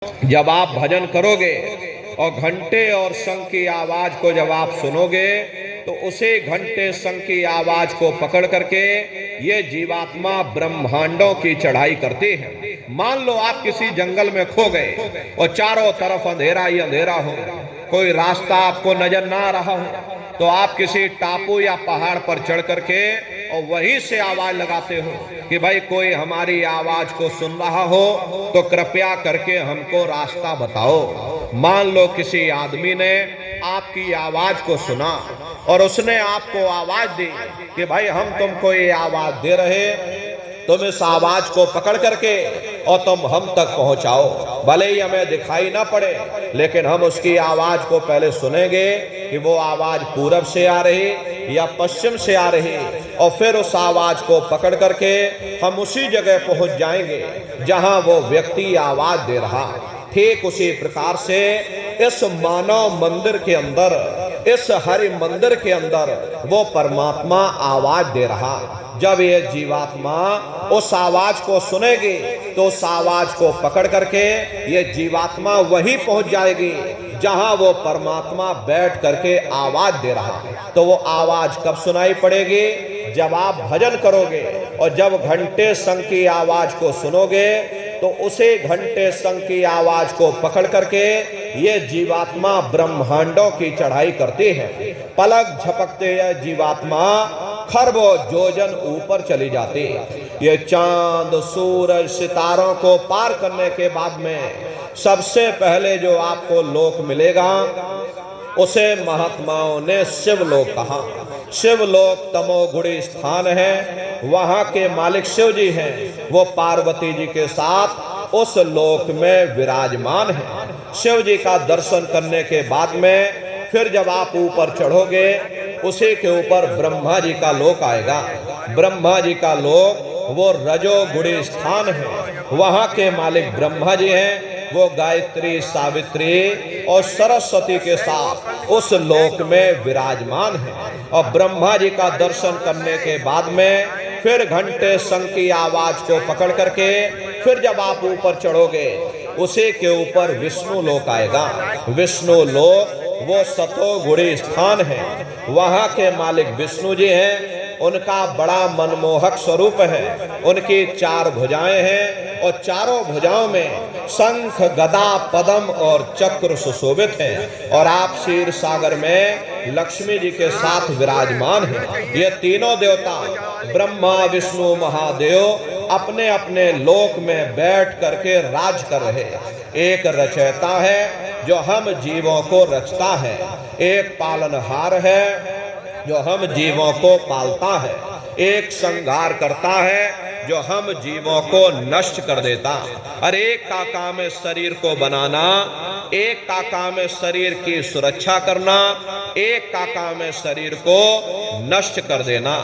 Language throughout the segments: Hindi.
जब आप भजन करोगे और घंटे और शंख की आवाज को जब आप सुनोगे तो उसे घंटे शंख की आवाज को पकड़ करके ये जीवात्मा ब्रह्मांडों की चढ़ाई करती है। मान लो आप किसी जंगल में खो गए और चारों तरफ अंधेरा ही अंधेरा हो, कोई रास्ता आपको नजर ना आ रहा हो, तो आप किसी टापू या पहाड़ पर चढ़ करके और वहीं से आवाज लगाते हो कि भाई कोई हमारी आवाज को सुन रहा हो तो कृपया करके हमको रास्ता बताओ। मान लो किसी आदमी ने आपकी आवाज को सुना और उसने आपको आवाज दी कि भाई हम तुमको ये आवाज दे रहे, तुम इस आवाज को पकड़ करके और तुम हम तक पहुंचाओ। भले ही हमें दिखाई ना पड़े लेकिन हम उसकी आवाज को पहले सुनेंगे कि वो आवाज पूरब से आ रही या पश्चिम से आ रही, और फिर उस आवाज को पकड़ करके हम उसी जगह पहुंच जाएंगे जहां वो व्यक्ति आवाज दे रहा। ठीक उसी प्रकार से इस मानव मंदिर के अंदर, इस हरि मंदिर के अंदर वो परमात्मा आवाज दे रहा। जब ये जीवात्मा उस आवाज को सुनेगी तो उस आवाज को पकड़ करके ये जीवात्मा वहीं पहुंच जाएगी जहां वो परमात्मा बैठ करके आवाज दे रहा है। तो वो आवाज कब सुनाई पड़ेगी? जब आप भजन करोगे और जब घंटे शंख की आवाज को सुनोगे तो उसे घंटे शंख की आवाज को पकड़ करके ये जीवात्मा ब्रह्मांडों की चढ़ाई करती है। पलक झपकते यह जीवात्मा खरबों जोजन ऊपर चली जाती। ये चांद सूरज सितारों को पार करने के बाद में सबसे पहले जो आपको लोक मिलेगा उसे महात्माओं ने शिवलोक कहा। शिवलोक तमोगुणी स्थान है, वहां के मालिक शिव जी हैं, वो पार्वती जी के साथ उस लोक में विराजमान है। शिव जी का दर्शन करने के बाद में फिर जब आप ऊपर चढ़ोगे उसी के ऊपर ब्रह्मा जी का लोक आएगा। ब्रह्मा जी का लोक वो रजोगुणी स्थान है, वहां के मालिक ब्रह्मा जी हैं, वो गायत्री सावित्री और सरस्वती के साथ उस लोक में विराजमान है। और ब्रह्मा जी का दर्शन करने के बाद में फिर घंटे शंख की आवाज को पकड़ करके फिर जब आप ऊपर चढ़ोगे उसी के ऊपर विष्णु लोक आएगा। विष्णु लोक वो सतोगुणी स्थान है, वहां के मालिक विष्णु जी हैं, उनका बड़ा मनमोहक स्वरूप है। उनकी 4 भुजाएं हैं और चारों भुजाओं में शंख गदा पद्म और चक्र सुशोभित हैं, और आप क्षीर सागर में लक्ष्मी जी के साथ विराजमान हैं। ये तीनों देवता ब्रह्मा विष्णु महादेव अपने अपने लोक में बैठ करके राज कर रहे हैं। एक रचयिता है जो हम जीवों को रचता है, एक पालनहार है जो हम जीवों को पालता है, एक संहार करता है जो हम जीवों को नष्ट कर देता। और एक का काम है शरीर को बनाना, एक का काम है शरीर की सुरक्षा करना, एक का काम है शरीर को नष्ट कर देना।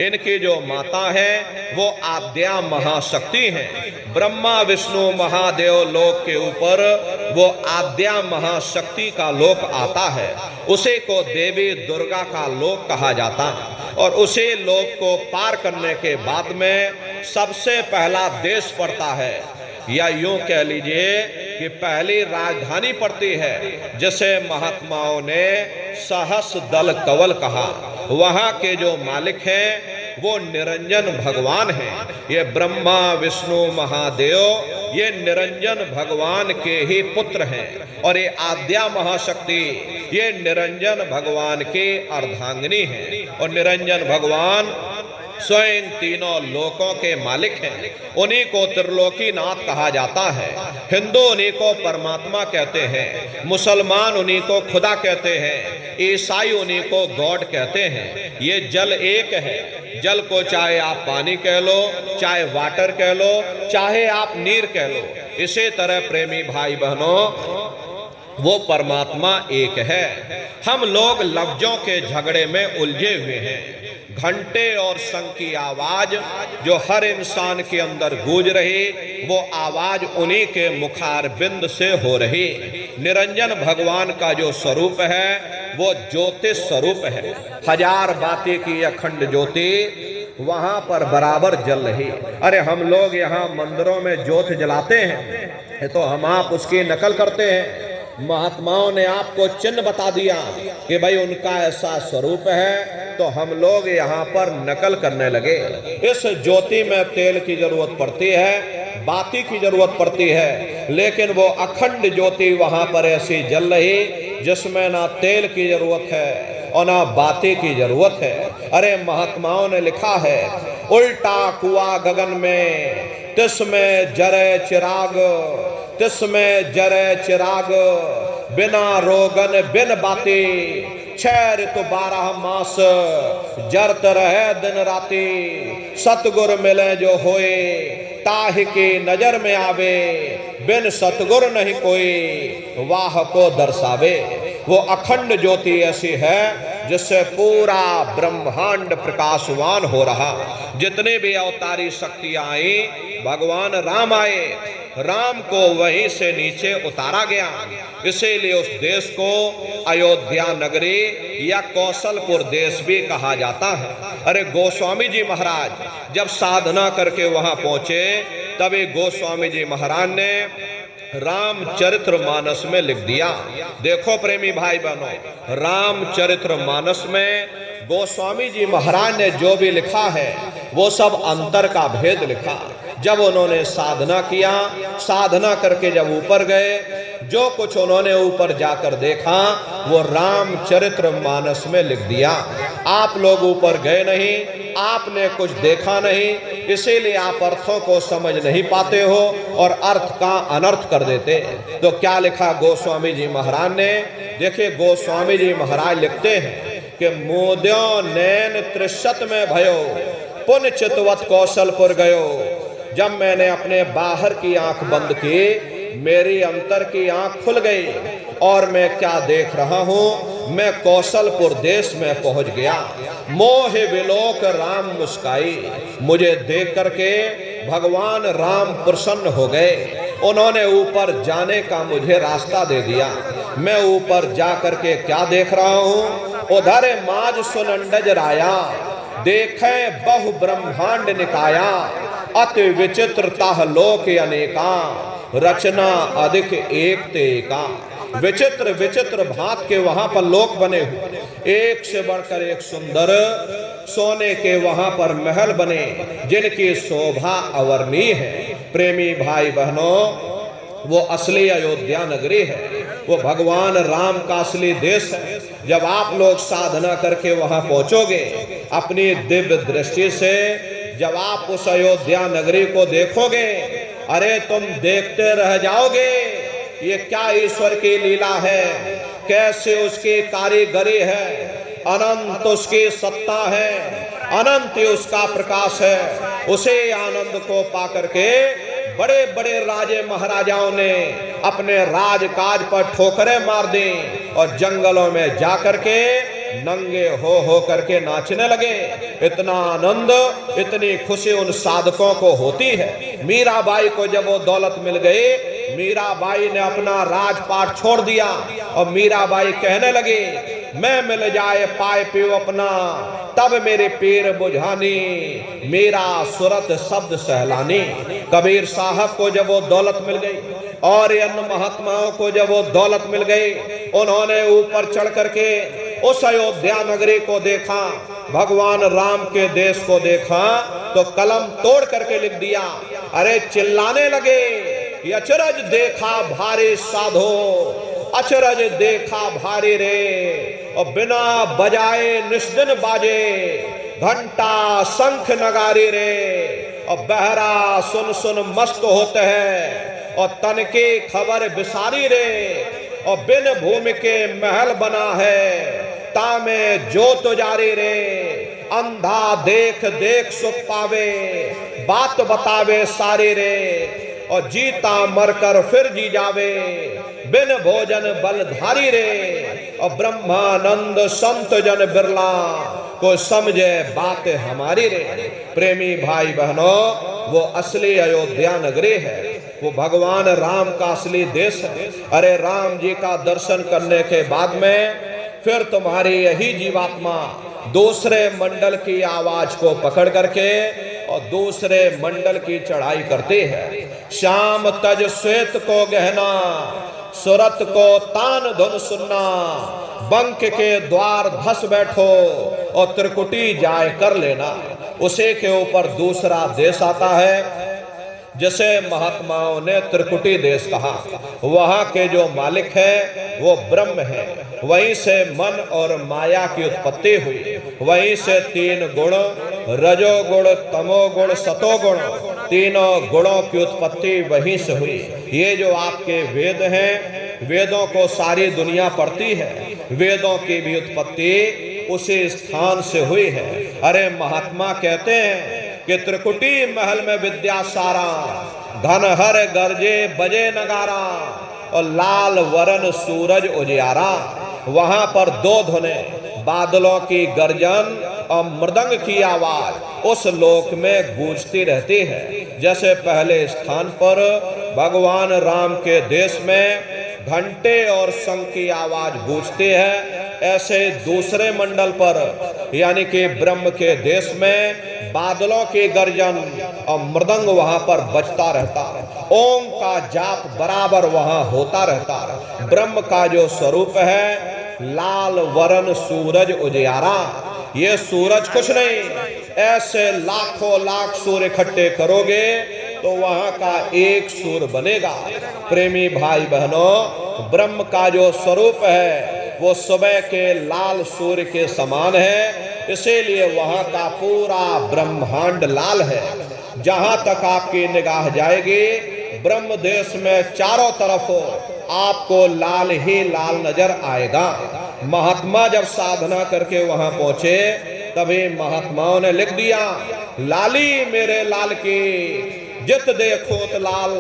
इनकी जो माता है वो आद्या महाशक्ति है। ब्रह्मा विष्णु महादेव लोक के ऊपर वो आद्या महाशक्ति का लोक आता है, उसे को देवी दुर्गा का लोक कहा जाता है। और उसे लोक को पार करने के बाद में सबसे पहला देश पड़ता है, या यूं कह लीजिए कि पहली राजधानी पड़ती है जिसे महात्माओं ने सहस दल कवल कहा। वहां के जो मालिक हैं वो निरंजन भगवान हैं। ये ब्रह्मा विष्णु महादेव ये निरंजन भगवान के ही पुत्र हैं, और ये आद्या महाशक्ति ये निरंजन भगवान की अर्धांगिनी है। और निरंजन भगवान स्वयं तीनों लोकों के मालिक हैं। उन्हीं को त्रिलोकीनाथ कहा जाता है। हिंदू उन्हीं को परमात्मा कहते हैं, मुसलमान उन्हीं को खुदा कहते हैं, ईसाई उन्हीं को गॉड कहते हैं। ये जल एक है। जल को चाहे आप पानी कह लो, चाहे वाटर कह लो, चाहे आप नीर कह लो, इसी तरह प्रेमी भाई बहनों वो परमात्मा एक है। हम लोग लफ्जों के झगड़े में उलझे हुए हैं। घंटे और शंख की आवाज जो हर इंसान के अंदर गूंज रही वो आवाज उन्हीं के मुखारबिंद से हो रही। निरंजन भगवान का जो स्वरूप है वो ज्योतिष स्वरूप है। हजार बातें की अखंड ज्योति वहां पर बराबर जल रही। अरे हम लोग यहाँ मंदिरों में ज्योत जलाते हैं तो हम आप उसकी नकल करते हैं। महात्माओं ने आपको चिन्ह बता दिया कि भाई उनका ऐसा स्वरूप है, तो हम लोग यहाँ पर नकल करने लगे। इस ज्योति में तेल की जरूरत पड़ती है, बाती की जरूरत पड़ती है, लेकिन वो अखंड ज्योति वहां पर ऐसी जल रही जिसमें ना तेल की जरूरत है और ना बाती की जरूरत है। अरे महात्माओं ने लिखा है, उल्टा कुआ गगन में तिसमें जरे चिराग, तिसमें जरे चिराग, बिना रोगन बिन बाती, 6 ऋतु 12 मास जरत रहे दिन राती, सतगुर मिले जो होए ताहि की नजर में आवे, बिन सतगुर नहीं कोई वाह को दर्शावे। वो अखंड ज्योति ऐसी है जिससे पूरा ब्रह्मांड प्रकाशवान हो रहा। जितने भी अवतारी शक्तियां आई, भगवान राम आए, राम को वहीं से नीचे उतारा गया। इसीलिए उस देश को अयोध्या नगरी या कौशलपुर देश भी कहा जाता है। अरे गोस्वामी जी महाराज जब साधना करके वहां पहुंचे, तभी गोस्वामी जी महाराज ने रामचरित्र मानस में लिख दिया। देखो प्रेमी भाई बहनों, रामचरित्र मानस में गोस्वामी जी महाराज ने जो भी लिखा है वो सब अंतर का भेद लिखा। जब उन्होंने साधना किया, साधना करके जब ऊपर गए, जो कुछ उन्होंने ऊपर जाकर देखा वो रामचरित्र मानस में लिख दिया। आप लोग ऊपर गए नहीं, आपने कुछ देखा नहीं, इसीलिए आप अर्थों को समझ नहीं पाते हो और अर्थ का अनर्थ कर देते। तो क्या लिखा गोस्वामी जी महाराज ने? देखिए गोस्वामी जी महाराज लिखते हैं कि मोद्यो नैन त्रिशत में भयो, पुण्य चितवत कौशलपुर गयो। जब मैंने अपने बाहर की आंख बंद की, मेरी अंतर की आंख खुल गई और मैं क्या देख रहा हूं, मैं कौशलपुर देश में पहुंच गया। मोह विलोक राम मुस्काई, मुझे देख करके भगवान राम प्रसन्न हो गए। उन्होंने ऊपर जाने का मुझे रास्ता दे दिया। मैं ऊपर जा करके क्या देख रहा हूं, उधर माज सुनंडज राया, देखे बहु ब्रह्मांड निकाया, अति विचित्रता लोक अनेका, रचना अधिक एक ते एका। विचित्र विचित्र भांत के वहां पर लोक बने हुए, एक से बढ़कर एक सुंदर सोने के वहां पर महल बने जिनकी शोभा अवर्णीय है। प्रेमी भाई बहनों, वो असली अयोध्या नगरी है, वो भगवान राम का असली देश है। जब आप लोग साधना करके वहां पहुंचोगे, अपनी दिव्य दृष्टि से जब आप उस अयोध्या नगरी को देखोगे, अरे तुम देखते रह जाओगे, ये क्या ईश्वर की लीला है, कैसे उसकी कारीगरी है, अनंत उसकी सत्ता है, अनंत उसका प्रकाश है। उसे आनंद को पाकर के बड़े बड़े राजे महाराजाओं ने अपने राजकाज पर ठोकरें मार दी और जंगलों में जाकर के नंगे हो करके नाचने लगे। इतना आनंद, इतनी खुशी उन साधकों को होती है। मीराबाई को जब वो दौलत मिल गई, मीराबाई ने अपना राजपाट छोड़ दिया और मीराबाई कहने लगी, मैं मिल जाए पाए पियो अपना, तब मेरे पीर बुझानी, मेरा सुरत शब्द सहलानी। कबीर साहब को जब वो दौलत मिल गई और अन्य महात्माओं को जब वो दौलत मिल गई, उन्होंने ऊपर चढ़ करके उस अयोध्या नगरी को देखा, भगवान राम के देश को देखा, तो कलम तोड़ करके लिख दिया। अरे चिल्लाने लगे, ये अचरज देखा भारी साधो, अचरज देखा भारी रे, और बिना बजाए निस्दिन बाजे, घंटा शंख नगारी रे, और बहरा सुन सुन मस्त होते हैं, और तन की खबर बिसारी रे, और बिन भूमि के महल बना है, तामे जोत जारी रे, अंधा देख देख सुख पावे, बात बतावे सारी रे, और जीता मरकर फिर जी जावे, बिन भोजन बलधारी रे, और ब्रह्मानंद संत जन बिरला, को समझे बात हमारी रे। प्रेमी भाई बहनों, वो असली अयोध्या नगरी है, वो भगवान राम का असली देश है। अरे राम जी का दर्शन करने के बाद में फिर तुम्हारी यही जीवात्मा दूसरे मंडल की आवाज को पकड़ करके और दूसरे मंडल की चढ़ाई करती है। श्याम तज श्वेत को गहना, सुरत को तान धुन सुनना, बंक के द्वार धस बैठो और त्रिकुटी जाय कर लेना। उसी के ऊपर दूसरा देश आता है जिसे महात्माओं ने त्रिकुटी देश कहा। वहां के जो मालिक है वो ब्रह्म है। वहीं से मन और माया की उत्पत्ति हुई। वहीं से तीन गुण, रजोगुण, तमोगुण, सतोगुण, तीनों गुणों की उत्पत्ति वहीं से हुई। ये जो आपके वेद हैं, वेदों को सारी दुनिया पढ़ती है। वेदों की भी उत्पत्ति उसी स्थान से हुई है। अरे महात्मा कहते हैं कि त्रिकुटी महल में विद्या सारा, घन हर गरजे बजे नगारा और लाल वरन सूरज उजियारा। वहां पर दो धुने, बादलों की गर्जन और मृदंग की आवाज उस लोक में गूंजती रहती है। जैसे पहले स्थान पर भगवान राम के देश में घंटे और शंख की आवाज गूंजती है, ऐसे दूसरे मंडल पर यानी कि ब्रह्म के देश में बादलों की गर्जन और मृदंग वहां पर बजता रहता है। ओम का जाप बराबर वहां होता रहता है। ब्रह्म का जो स्वरूप है लाल वरन सूरज उजियारा। ये सूरज कुछ नहीं, ऐसे लाखों लाख सूर्य इकट्ठे करोगे तो वहां का एक सूर्य बनेगा। प्रेमी भाई बहनों, ब्रह्म का जो स्वरूप है वो सुबह के लाल सूर्य के समान है। इसीलिए वहां का पूरा ब्रह्मांड लाल है। जहां तक आपकी निगाह जाएगी ब्रह्म देश में चारों तरफ आपको लाल ही लाल नजर आएगा। महात्मा जब साधना करके वहां पहुंचे तभी महात्माओं ने लिख दिया, लाली मेरे लाल की जित देखो तो लाल,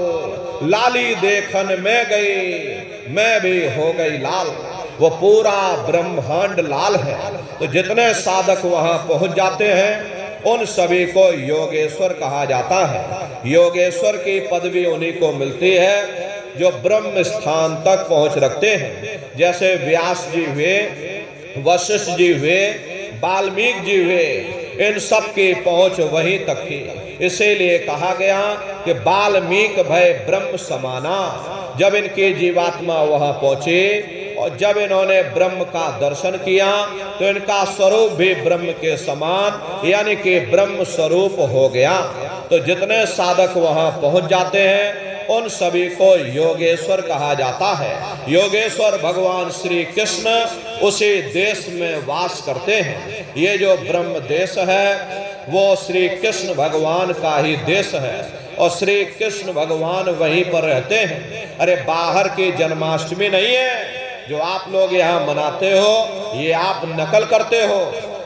लाली देखन में गई मैं भी हो गई लाल। वो पूरा ब्रह्मांड लाल है। तो जितने साधक वहां पहुंच जाते हैं उन सभी को योगेश्वर कहा जाता है। योगेश्वर की पदवी उन्हीं को मिलती है जो ब्रह्म स्थान तक पहुंच रखते हैं। जैसे व्यास जी हुए, वशिष्ठ जी हुए, वाल्मीकि जी हुए, इन सब की पहुंच वहीं तक थी। इसीलिए कहा गया कि वाल्मीकि भय ब्रह्म समाना। जब इनकी जीवात्मा वहां पहुंची और जब इन्होंने ब्रह्म का दर्शन किया तो इनका स्वरूप भी ब्रह्म के समान यानी कि ब्रह्म स्वरूप हो गया। तो जितने साधक वहां पहुंच जाते हैं उन सभी को योगेश्वर कहा जाता है। योगेश्वर भगवान श्री कृष्ण उसी देश में वास करते हैं। ये जो ब्रह्म देश है वो श्री कृष्ण भगवान का ही देश है और श्री कृष्ण भगवान वहीं पर रहते हैं। अरे बाहर की जन्माष्टमी नहीं है जो आप लोग यहाँ मनाते हो, ये आप नकल करते हो।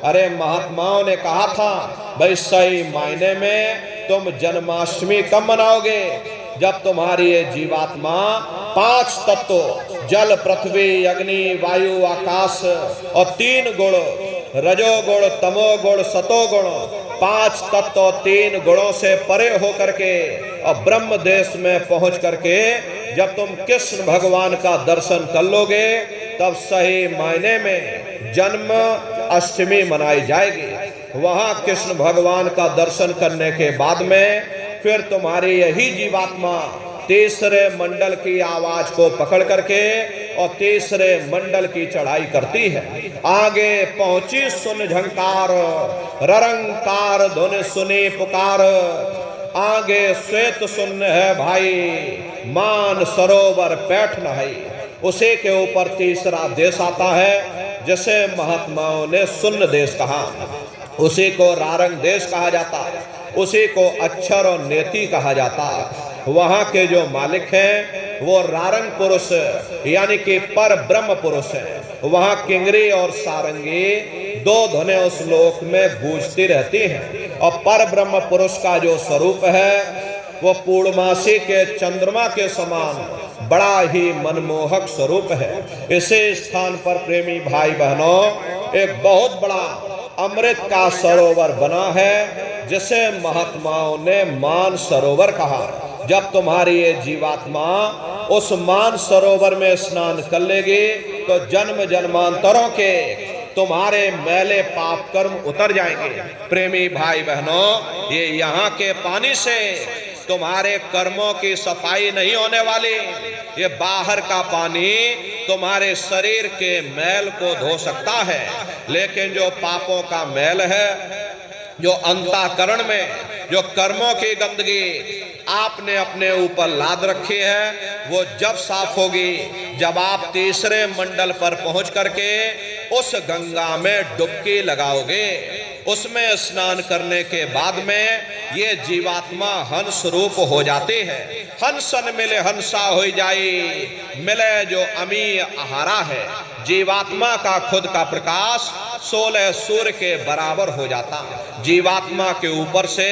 अरे महात्माओं ने कहा था भाई सही मायने में तुम जन्माष्टमी कब मनाओगे? जब तुम्हारी ये जीवात्मा पांच तत्व जल, पृथ्वी, अग्नि, वायु, आकाश और तीन गुण रजोगुण, तमोगुण, सतोगुण, पांच तत्व तीन गुणों से परे होकर के और ब्रह्म देश में पहुंच करके जब तुम कृष्ण भगवान का दर्शन कर लोगे तब सही मायने में जन्म अष्टमी मनाई जाएगी। वहां कृष्ण भगवान का दर्शन करने के बाद में फिर तुम्हारी यही जीवात्मा तीसरे मंडल की आवाज को पकड़ करके और तीसरे मंडल की चढ़ाई करती है। आगे पहुंची सुन झंकार, ररंकार धुन सुनी पुकार, आगे श्वेत सुन है भाई, मान सरोवर पैठ नहाई। उसी के ऊपर तीसरा देश आता है जिसे महात्माओं ने सुन्न देश कहा। उसी को रारंग देश कहा जाता है, उसी को अक्षर और नेति कहा जाता है। वहां के जो मालिक हैं वो रारंग पुरुष यानी कि पर ब्रह्म पुरुष है। वहां किंगरी और सारंगी दो धुनें उस लोक में गूंजती रहती हैं और पर ब्रह्म पुरुष का जो स्वरूप है वो पूर्णमासी के चंद्रमा के समान बड़ा ही मनमोहक स्वरूप है। इसी स्थान पर प्रेमी भाई बहनों एक बहुत बड़ा अमृत का सरोवर बना है जिसे महात्माओं ने मान सरोवर कहा। जब तुम्हारी ये जीवात्मा उस मान सरोवर में स्नान कर लेगी तो जन्म जन्मांतरों के तुम्हारे मैले पाप कर्म उतर जाएंगे। प्रेमी भाई बहनों, ये यहाँ के पानी से तुम्हारे कर्मों की सफाई नहीं होने वाली। ये बाहर का पानी तुम्हारे शरीर के मैल को धो सकता है, लेकिन जो पापों का मैल है, जो अंतःकरण में जो कर्मों की गंदगी आपने अपने ऊपर लाद रखी है, वो जब साफ होगी, जब आप तीसरे मंडल पर पहुंच करके उस गंगा में डुबकी लगाओगे। उसमें स्नान करने के बाद में ये जीवात्मा हंस रूप हो जाते हैं। हंसन मिले हंसा हो जाए, मिले जो अमी आहारा है। जीवात्मा का खुद का प्रकाश 16 सूर्य के बराबर हो जाता। जीवात्मा के ऊपर से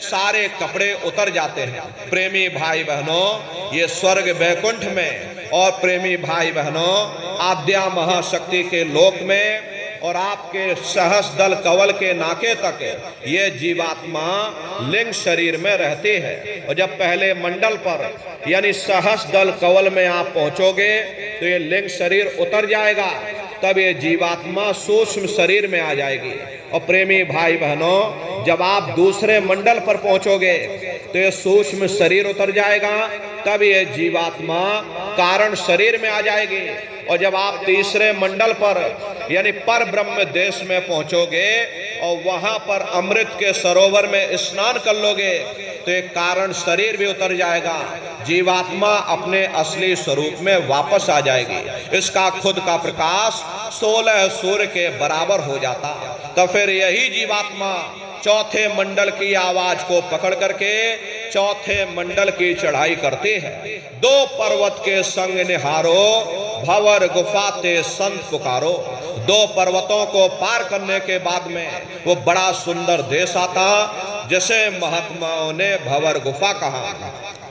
सारे कपड़े उतर जाते हैं। प्रेमी भाई बहनों, ये स्वर्ग वैकुंठ में और प्रेमी भाई बहनों आद्या महाशक्ति के लोक में और आपके सहस दल कवल के नाके तक ये जीवात्मा लिंग शरीर में रहते हैं। और जब पहले मंडल पर यानी सहस दल कवल में आप पहुंचोगे तो ये लिंग शरीर उतर जाएगा, तब ये जीवात्मा सूक्ष्म शरीर में आ जाएगी। और प्रेमी भाई बहनों, जब आप दूसरे मंडल पर पहुंचोगे तो ये सूक्ष्म शरीर उतर जाएगा, तब ये जीवात्मा कारण शरीर में आ जाएगी। और जब आप तीसरे मंडल पर यानी पर ब्रह्म देश में पहुंचोगे और वहां पर अमृत के सरोवर में स्नान कर लोगे तो एक कारण शरीर भी उतर जाएगा। जीवात्मा अपने असली स्वरूप में वापस आ जाएगी। इसका खुद का प्रकाश 16 सूर्य के बराबर हो जाता। तो फिर यही जीवात्मा चौथे मंडल की आवाज को पकड़ करके चौथे मंडल की चढ़ाई करते हैं। 2 पर्वत के संग निहारो, भंवर गुफा ते संत पुकारो। 2 पर्वतों को पार करने के बाद में वो बड़ा सुंदर देश आता, जिसे महात्माओं ने भंवर गुफा कहा।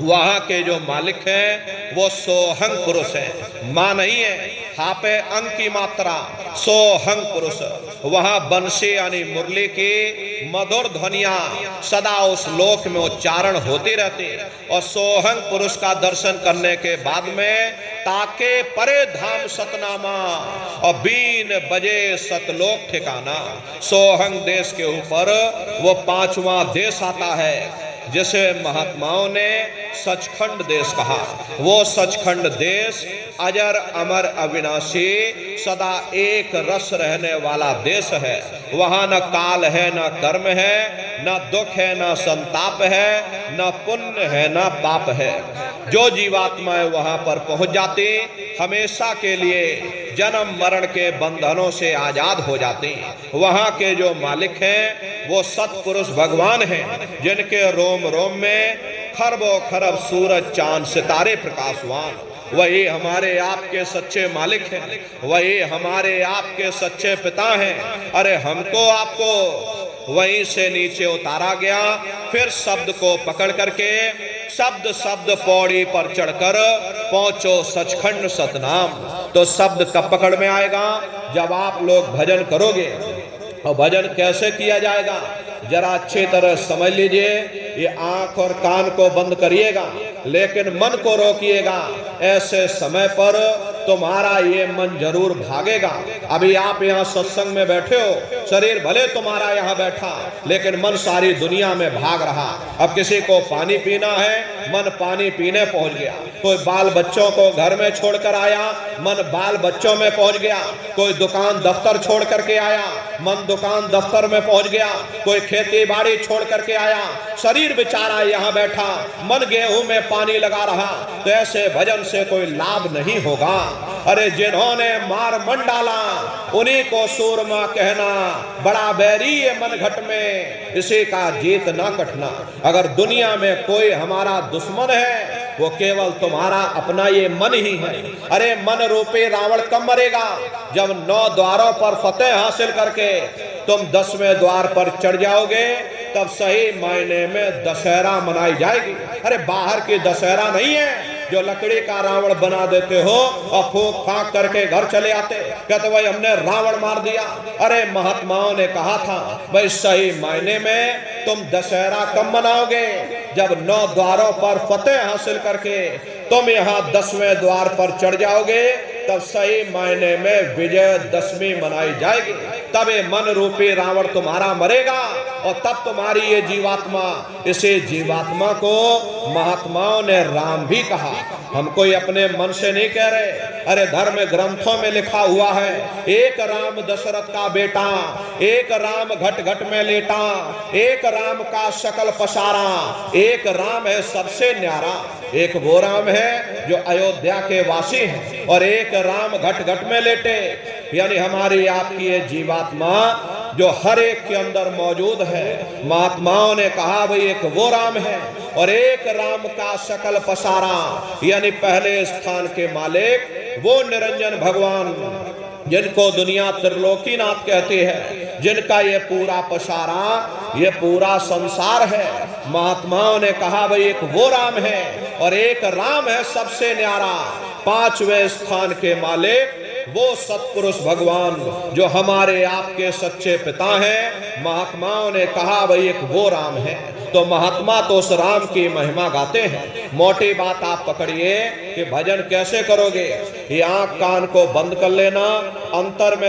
वहां के जो मालिक हैं वो सोहंग पुरुष है, मां नहीं है। हापे अंग की मात्रा सोहंग पुरुष। वहां बंसी यानी मुरली की मधुर ध्वनियां सदा उस लोक में उच्चारण होती रहती। और सोहंग पुरुष का दर्शन करने के बाद में ताके परे धाम सतनामा और बीन बजे सतलोक ठिकाना। सोहंग देश के ऊपर वो 5वां देश आता है, जिसे महात्माओं ने सचखंड देश कहा। वो सचखंड देश अजर अमर अविनाशी सदा एक रस रहने वाला देश है। वहां न काल है, न कर्म है, न दुख है, न संताप है, न पुण्य है, न पाप है। जो जीवात्माएं वहां पर पहुंच जाती हमेशा के लिए जन्म मरण के बंधनों से आजाद हो जाती। वहां के जो मालिक हैं वो सतपुरुष भगवान हैं, जिनके रोम रोम में खरबों खरब सूरज चांद सितारे प्रकाशवान। वही हमारे आपके सच्चे मालिक हैं, वही हमारे आपके सच्चे पिता हैं। अरे हमको आपको वहीं से नीचे उतारा गया, फिर शब्द को पकड़ करके शब्द शब्द पौड़ी पर चढ़कर पहुंचो सचखंड सतनाम। तो शब्द कब पकड़ में आएगा? जब आप लोग भजन करोगे। और भजन कैसे किया जाएगा जरा अच्छी तरह समझ लीजिए। ये आंख और कान को बंद करिएगा, लेकिन मन को रोकिएगा। ऐसे समय पर तुम्हारा ये मन जरूर भागेगा। अभी आप यहाँ सत्संग में बैठे हो, शरीर भले तुम्हारा यहाँ बैठा, लेकिन मन सारी दुनिया में भाग रहा। अब किसी को पानी पीना है, मन पानी पीने पहुंच गया। कोई बाल बच्चों को घर में छोड़कर आया, मन बाल बच्चों में पहुंच गया। कोई दुकान दफ्तर छोड़ करके आया, मन दुकान दफ्तर में पहुंच गया। कोई खेती बाड़ी छोड़ करके आया, शरीर बेचारा यहाँ बैठा, मन गेहूं में पानी लगा रहा। तो ऐसे भजन से कोई लाभ नहीं होगा। अरे जिन्होंने मार मन डाला उन्हीं को सूरमा कहना, बड़ा बैरी ये मन घट में, इसी का जीत ना कटना। अगर दुनिया में कोई हमारा दुश्मन है वो केवल तुम्हारा अपना ये मन ही है। अरे मन रूपी रावण कब मरेगा? जब 9 द्वारों पर फतेह हासिल करके तुम 10वें द्वार पर चढ़ जाओगे, तब सही मायने में दशहरा मनाई जाएगी। अरे बाहर की दशहरा नहीं है जो लकड़ी का रावण बना देते हो और फूंक फांक करके घर चले आते, कहते भाई हमने रावण मार दिया। अरे महात्माओं ने कहा था भाई सही मायने में तुम दशहरा कब मनाओगे? जब 9 द्वारों पर फतेह हासिल करके तुम यहाँ 10वें द्वार पर चढ़ जाओगे, तब सही मायने में विजयदशमी मनाई जाएगी। तब ये मन रूपी रावण तुम्हारा मरेगा और तब तुम्हारी ये जीवात्मा, इसे जीवात्मा को महात्माओं ने राम भी कहा। हम कोई अपने मन से नहीं कह रहे। अरे धर्म ग्रंथों में लिखा हुआ है, एक राम दशरथ का बेटा, एक राम घट घट में लेटा, एक राम का सकल पसारा, एक राम है सबसे न्यारा। एक वो राम है जो अयोध्या के वासी हैं और एक राम घट घट में लेटे, यानी हमारी आपकी ये जीवात्मा जो हर एक के अंदर मौजूद है। महात्माओं ने कहा भाई एक वो राम है और एक राम का सकल पसारा, यानी पहले स्थान के मालिक वो निरंजन भगवान जिनको दुनिया त्रिलोकीनाथ कहती है, जिनका ये पूरा पसारा, ये पूरा संसार है। महात्माओं ने कहा भाई एक वो राम है और एक राम है सबसे न्यारा, पांचवें स्थान के मालिक वो सत्पुरुष भगवान जो हमारे आपके सच्चे पिता हैं। महात्माओं ने कहा भाई एक वो राम है। तो महात्मा तो उस राम की महिमा गाते हैं। मोटी बात आप पकड़िए कि भजन कैसे करोगे। ये आंख कान को बंद कर लेना, अंतर में